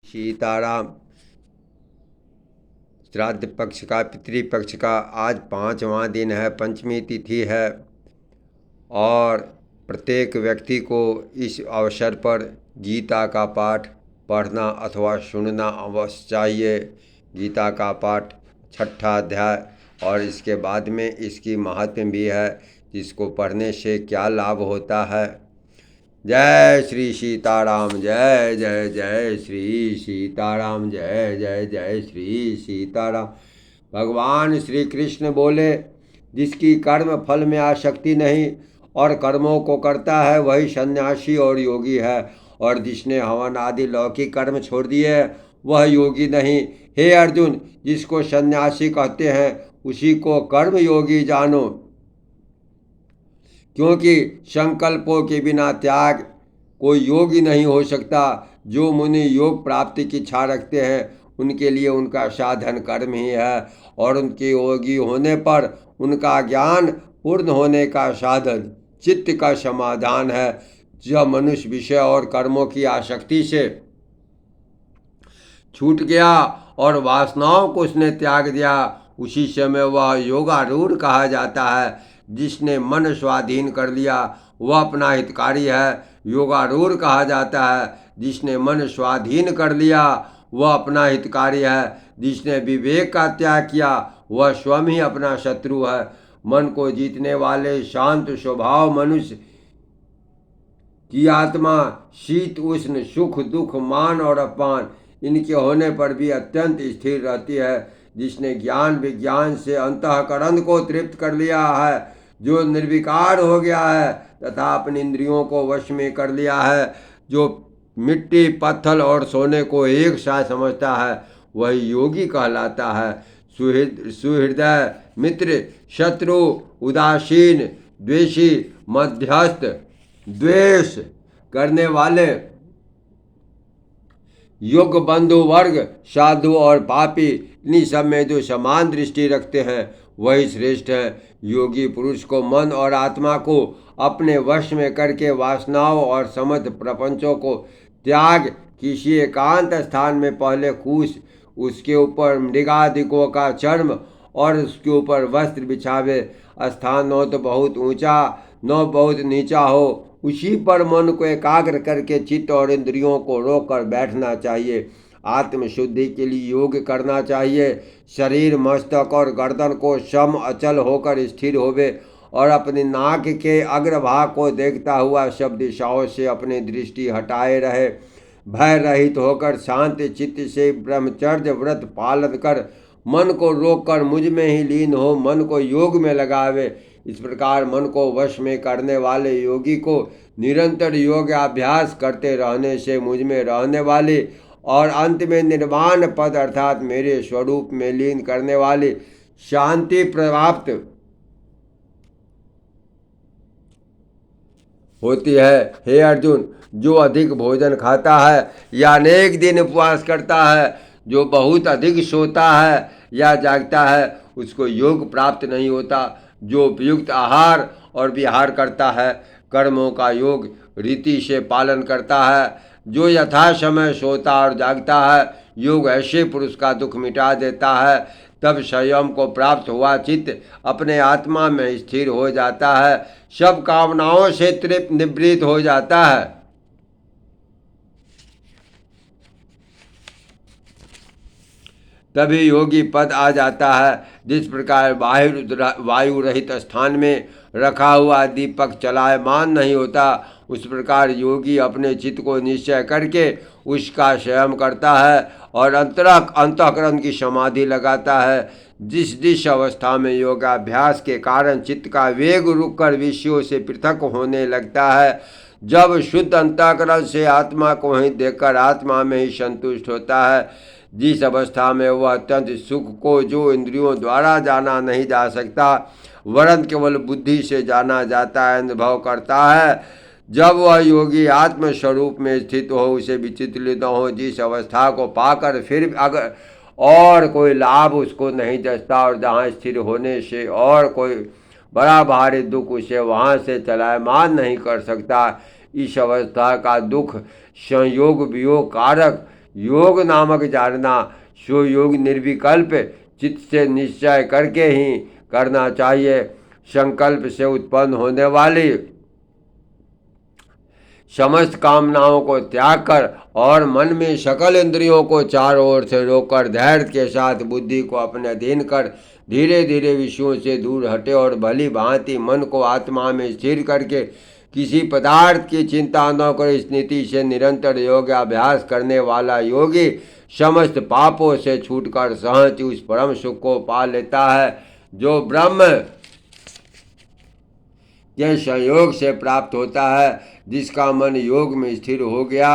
सीताराम। श्राद्ध पक्ष का, पितृपक्ष का आज 5वां दिन है, पंचमी तिथि है और प्रत्येक व्यक्ति को इस अवसर पर गीता का पाठ पढ़ना अथवा सुनना अवश्य चाहिए। गीता का पाठ 6ठा अध्याय और इसके बाद में इसकी महात्म्य भी है, जिसको पढ़ने से क्या लाभ होता है। जय श्री सीताराम, जय जय जय श्री सीताराम, जय जय जय श्री सीताराम। भगवान श्री कृष्ण बोले, जिसकी कर्म फल में आसक्ति नहीं और कर्मों को करता है वही सन्यासी और योगी है, और जिसने हवन आदि लौकिक कर्म छोड़ दिए वह योगी नहीं। हे अर्जुन, जिसको सन्यासी कहते हैं उसी को कर्म योगी जानो, क्योंकि संकल्पों के बिना त्याग कोई योगी नहीं हो सकता। जो मुनि योग प्राप्ति की इच्छा रखते हैं उनके लिए उनका साधन कर्म ही है, और उनके योगी होने पर उनका ज्ञान पूर्ण होने का साधन चित्त का समाधान है। जब मनुष्य विषय और कर्मों की आसक्ति से छूट गया और वासनाओं को उसने त्याग दिया, उसी समय वह योगारूढ़ कहा जाता है। जिसने मन स्वाधीन कर लिया वह अपना हितकारी है। योगारूढ़ कहा जाता है जिसने मन स्वाधीन कर लिया वह अपना हितकारी है। जिसने विवेक का त्याग किया वह स्वयं ही अपना शत्रु है। मन को जीतने वाले शांत स्वभाव मनुष्य की आत्मा शीत उष्ण सुख दुख मान और अपमान इनके होने पर भी अत्यंत स्थिर रहती है। जिसने ज्ञान विज्ञान से अंतःकरण को तृप्त कर लिया है, जो निर्विकार हो गया है तथा अपनी इंद्रियों को वश में कर लिया है, जो मिट्टी पत्थर और सोने को एक साथ समझता है, वही योगी कहलाता है। सुहृदय मित्र शत्रु उदासीन द्वेषी मध्यस्थ द्वेष करने वाले योग्य बंधु वर्ग साधु और पापी इन्हीं सब में जो समान दृष्टि रखते हैं वही श्रेष्ठ है। योगी पुरुष को मन और आत्मा को अपने वश में करके वासनाओं और समस्त प्रपंचों को त्याग किसी एकांत स्थान में पहले कूश उसके ऊपर मृगादिकों का चर्म और उसके ऊपर वस्त्र बिछावे। स्थान न तो बहुत ऊंचा न बहुत नीचा हो, उसी पर मन को एकाग्र करके चित्त और इंद्रियों को रोककर बैठना चाहिए। आत्मशुद्धि के लिए योग करना चाहिए। शरीर मस्तक और गर्दन को सम अचल होकर स्थिर होवे और अपने नाक के अग्रभाग को देखता हुआ सब दिशाओं से अपनी दृष्टि हटाए रहे। भय रहित होकर शांत चित्त से ब्रह्मचर्य व्रत पालन कर मन को रोककर मुझ में ही लीन हो मन को योग में लगावे। इस प्रकार मन को वश में करने वाले योगी को निरंतर योग अभ्यास करते रहने से मुझ में रहने वाले और अंत में निर्वाण पद अर्थात मेरे स्वरूप में लीन करने वाली शांति प्राप्त होती है। हे अर्जुन, जो अधिक भोजन खाता है या अनेक दिन उपवास करता है, जो बहुत अधिक सोता है या जागता है, उसको योग प्राप्त नहीं होता। जो उपयुक्त आहार और विहार करता है, कर्मों का योग रीति से पालन करता है, जो यथा समय सोता और जागता है, योग ऐसे पुरुष का दुख मिटा देता है। तब संयम को प्राप्त हुआ चित्त अपने आत्मा में स्थिर हो जाता है, सब कामनाओं से तृप्त निवृत्त हो जाता है। तभी योगी पद आ जाता है। जिस प्रकार वायु रहित स्थान में रखा हुआ दीपक चलायमान नहीं होता, उस प्रकार योगी अपने चित्त को निश्चय करके उसका संयम करता है और अंतःकरण की समाधि लगाता है। जिस अवस्था में योगाभ्यास के कारण चित्त का वेग रुककर विषयों से पृथक होने लगता है, जब शुद्ध अंतःकरण से आत्मा को ही देखकर आत्मा में ही संतुष्ट होता है, जिस अवस्था में वह अत्यंत सुख को जो इंद्रियों द्वारा जाना नहीं जा सकता वरन केवल बुद्धि से जाना जाता है अनुभव करता है, जब वह योगी आत्म स्वरूप में स्थित हो, उसे विचलित न हो, जिस अवस्था को पाकर फिर अगर और कोई लाभ उसको नहीं जचता और जहाँ स्थिर होने से और कोई बड़ा भारी दुख उसे वहाँ से चलायमान नहीं कर सकता, इस अवस्था का दुख संयोग वियोग कारक योग नामक जानना, सो योग निर्विकल्प चित्त से निश्चय करके ही करना चाहिए। संकल्प से उत्पन्न होने वाली समस्त कामनाओं को त्याग कर और मन में सकल इंद्रियों को चारों ओर से रोककर धैर्य के साथ बुद्धि को अपने अधीन कर धीरे धीरे विषयों से दूर हटे और भली भांति मन को आत्मा में स्थिर करके किसी पदार्थ की चिंता न कर इस नीति से निरंतर योग अभ्यास करने वाला योगी समस्त पापों से छूटकर सहज उस परम सुख को पा लेता है जो ब्रह्म के संयोग से प्राप्त होता है। जिसका मन योग में स्थिर हो गया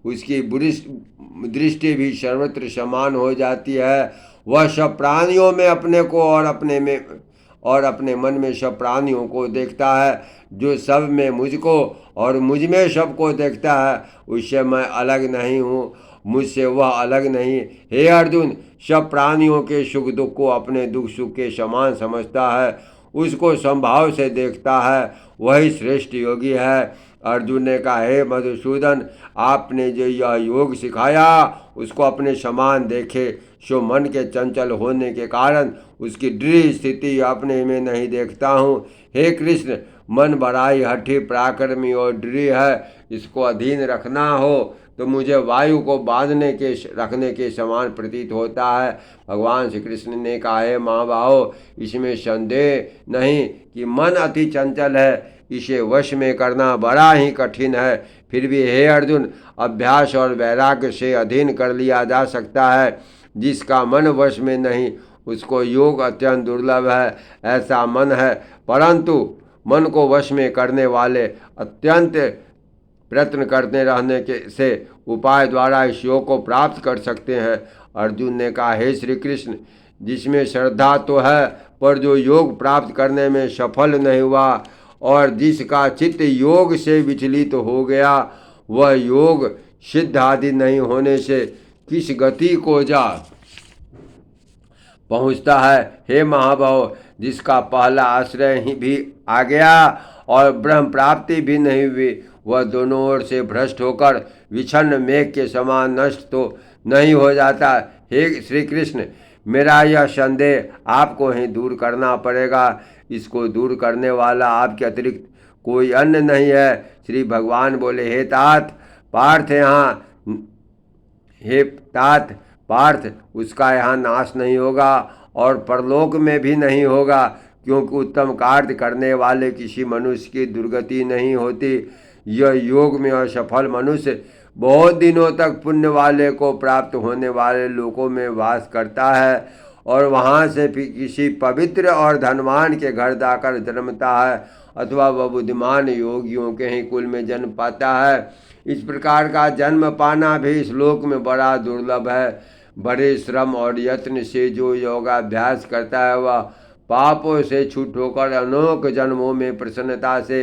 उसकी दृष्टि भी सर्वत्र समान हो जाती है। वह सब प्राणियों में अपने को और अपने मन में सब प्राणियों को देखता है। जो सब में मुझको और मुझ में सबको देखता है उससे मैं अलग नहीं हूँ, मुझसे वह अलग नहीं। हे अर्जुन, सब प्राणियों के सुख दुख को अपने दुख सुख के समान समझता है, उसको संभाव से देखता है, वही श्रेष्ठ योगी है। अर्जुन ने कहा, हे मधुसूदन, आपने जो यह योग सिखाया उसको अपने समान देखे। सो मन के चंचल होने के कारण उसकी दृढ़ स्थिति अपने में नहीं देखता हूँ। हे कृष्ण, मन बड़ा ही हठी पराक्रमी और दृढ़ है, इसको अधीन रखना हो तो मुझे वायु को बांधने के रखने के समान प्रतीत होता है। भगवान श्री कृष्ण ने कहा, हे महाबाहो, इसमें संदेह नहीं कि मन अति चंचल है, इसे वश में करना बड़ा ही कठिन है। फिर भी हे अर्जुन, अभ्यास और वैराग्य से अधीन कर लिया जा सकता है। जिसका मन वश में नहीं उसको योग अत्यंत दुर्लभ है, ऐसा मन है। परंतु मन को वश में करने वाले अत्यंत प्रयत्न करते रहने के से उपाय द्वारा इस योग को प्राप्त कर सकते हैं। अर्जुन ने कहा, हे श्री कृष्ण, जिसमें श्रद्धा तो है पर जो योग प्राप्त करने में सफल नहीं हुआ और जिसका चित्त योग से विचलित हो गया, वह योग सिद्ध आदि नहीं होने से किस गति को जा पहुँचता है। हे महाभाव, जिसका पहला आश्रय ही भी आ गया और ब्रह्म प्राप्ति भी नहीं हुई, वह दोनों ओर से भ्रष्ट होकर विछन्न मेघ के समान नष्ट तो नहीं हो जाता। हे श्री कृष्ण, मेरा यह संदेह आपको ही दूर करना पड़ेगा। इसको दूर करने वाला आपके अतिरिक्त कोई अन्य नहीं है। श्री भगवान बोले, हे तात पार्थ, उसका यहाँ नाश नहीं होगा और परलोक में भी नहीं होगा, क्योंकि उत्तम कार्य करने वाले किसी मनुष्य की दुर्गति नहीं होती। यह योग में असफल मनुष्य बहुत दिनों तक पुण्य वाले को प्राप्त होने वाले लोकों में वास करता है और वहाँ से फिर किसी पवित्र और धनवान के घर जाकर जन्मता है, अथवा वह बुद्धिमान योगियों के ही कुल में जन्म पाता है। इस प्रकार का जन्म पाना भी इस लोक में बड़ा दुर्लभ है। बड़े श्रम और यत्न से जो योगाभ्यास करता है वह पापों से छूट होकर अनेक जन्मों में प्रसन्नता से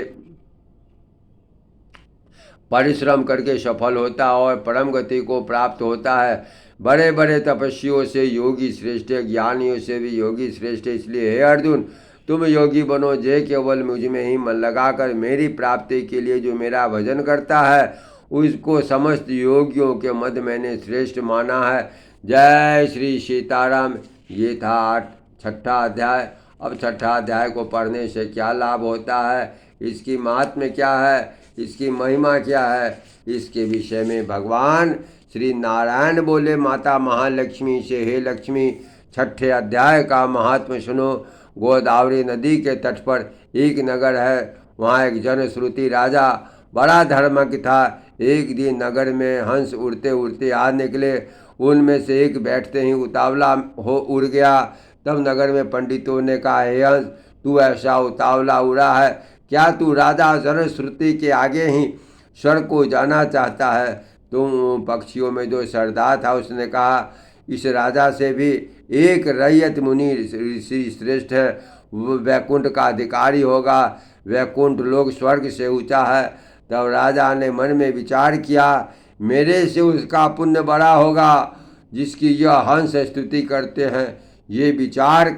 परिश्रम करके सफल होता और परम गति को प्राप्त होता है। बड़े बड़े तपस्वियों से योगी श्रेष्ठ, ज्ञानियों से भी योगी श्रेष्ठ। इसलिए हे अर्जुन, तुम योगी बनो, जे केवल मुझ में ही मन लगाकर मेरी प्राप्ति के लिए जो मेरा भजन करता है उसको समस्त योगियों के मध्य मैंने श्रेष्ठ माना है। जय श्री सीताराम। ये था छठा अध्याय। अब छठा अध्याय को पढ़ने से क्या लाभ होता है, इसकी महात्म्य क्या है, इसकी महिमा क्या है, इसके विषय में भगवान श्री नारायण बोले माता महालक्ष्मी से, हे लक्ष्मी, छठे अध्याय का महात्म्य सुनो। गोदावरी नदी के तट पर एक नगर है। वहाँ एक जनश्रुति राजा बड़ा धर्मज्ञ था। एक दिन नगर में हंस उड़ते उड़ते आ निकले। उनमें से एक बैठते ही उतावला हो उड़ गया। तब नगर में पंडितों ने कहा, हे हंस, तू ऐसा उतावला उड़ा है, क्या तू राजा जनश्रुति के आगे ही स्वर्ग को जाना चाहता है? तुम पक्षियों में जो सरदार था उसने कहा, इस राजा से भी एक रैयत मुनि ऋषि श्रेष्ठ है, वो वैकुंठ का अधिकारी होगा। वैकुंठ लोग स्वर्ग से ऊंचा है। तब राजा ने मन में विचार किया, मेरे से उसका पुण्य बड़ा होगा जिसकी यह हंस स्तुति करते हैं। ये विचार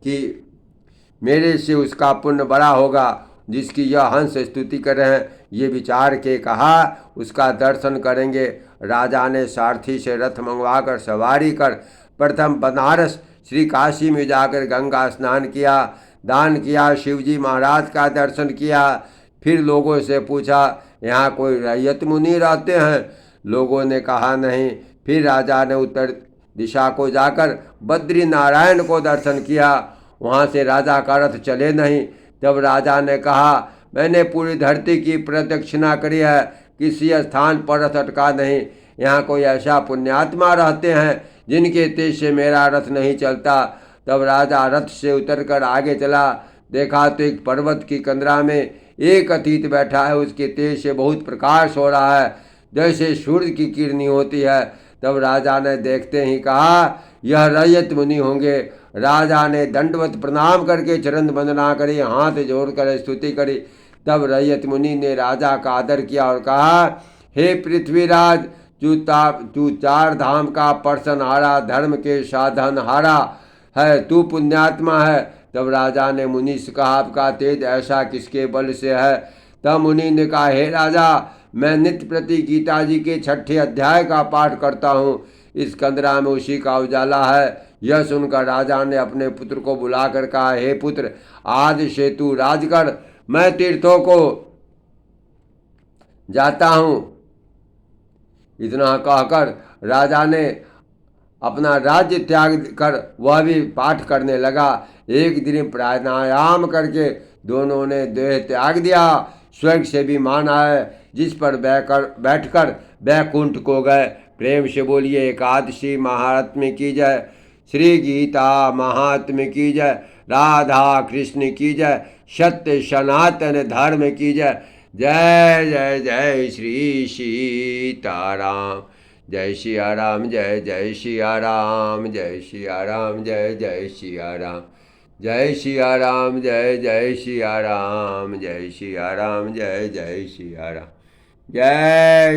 कि मेरे से उसका पुण्य बड़ा होगा जिसकी यह हंस स्तुति कर रहे हैं, ये विचार के कहा उसका दर्शन करेंगे। राजा ने सारथी से रथ मंगवाकर सवारी कर प्रथम बनारस श्री काशी में जाकर गंगा स्नान किया, दान किया, शिवजी महाराज का दर्शन किया। फिर लोगों से पूछा, यहाँ कोई रैयत मुनि रहते हैं? लोगों ने कहा नहीं। फिर राजा ने उत्तर दिशा को जाकर बद्री नारायण को दर्शन किया। वहाँ से राजा का रथ चले नहीं। तब राजा ने कहा, मैंने पूरी धरती की प्रदक्षिणा करी है, किसी स्थान पर रथ अटका नहीं। यहाँ कोई ऐसा पुण्यात्मा रहते हैं जिनके तेज से मेरा रथ नहीं चलता। तब राजा रथ से उतरकर आगे चला। देखा तो एक पर्वत की कंदरा में एक अतीत बैठा है, उसके तेज से बहुत प्रकाश हो रहा है, जैसे सूर्य की किरनी होती है। तब राजा ने देखते ही कहा, यह रैयत मुनि होंगे। राजा ने दंडवत प्रणाम करके चरण वंदना करी, हाथ जोड़कर स्तुति करी। तब रैयत मुनि ने राजा का आदर किया और कहा, हे पृथ्वीराज, तू चार धाम का पर्सनहारा, धर्म के साधन हारा है, तू पुण्यात्मा है। तब राजा ने मुनि से कहा, आपका तेज ऐसा किसके बल से है? तब मुनि ने कहा, हे राजा, मैं नित्य प्रति गीता जी के 6ठे अध्याय का पाठ करता हूँ, इस कंदरा में उसी का उजाला है। यह सुनकर राजा ने अपने पुत्र को बुलाकर कहा, हे पुत्र, आज से तू राज कर, मैं तीर्थों को जाता हूँ। इतना कहकर राजा ने अपना राज्य त्याग कर वह भी पाठ करने लगा। एक दिन प्राणायाम करके दोनों ने देह त्याग दिया। स्वर्ग से भी मान आए, जिस पर बैठकर बैकुंठ को गए। प्रेम से बोलिए एकादशी महात्म्य की जय, श्री गीता महात्म्य की जय, राधा कृष्ण की जय, सत्य सनातन धर्म की जय। जय जय जय श्री सीताराम, जय सिया राम, जय जय सिया राम, जय सिया राम, जय जय सिया राम, जय सिया राम, जय जय सिया राम, जय सिया राम, जय जय सिया राम, जय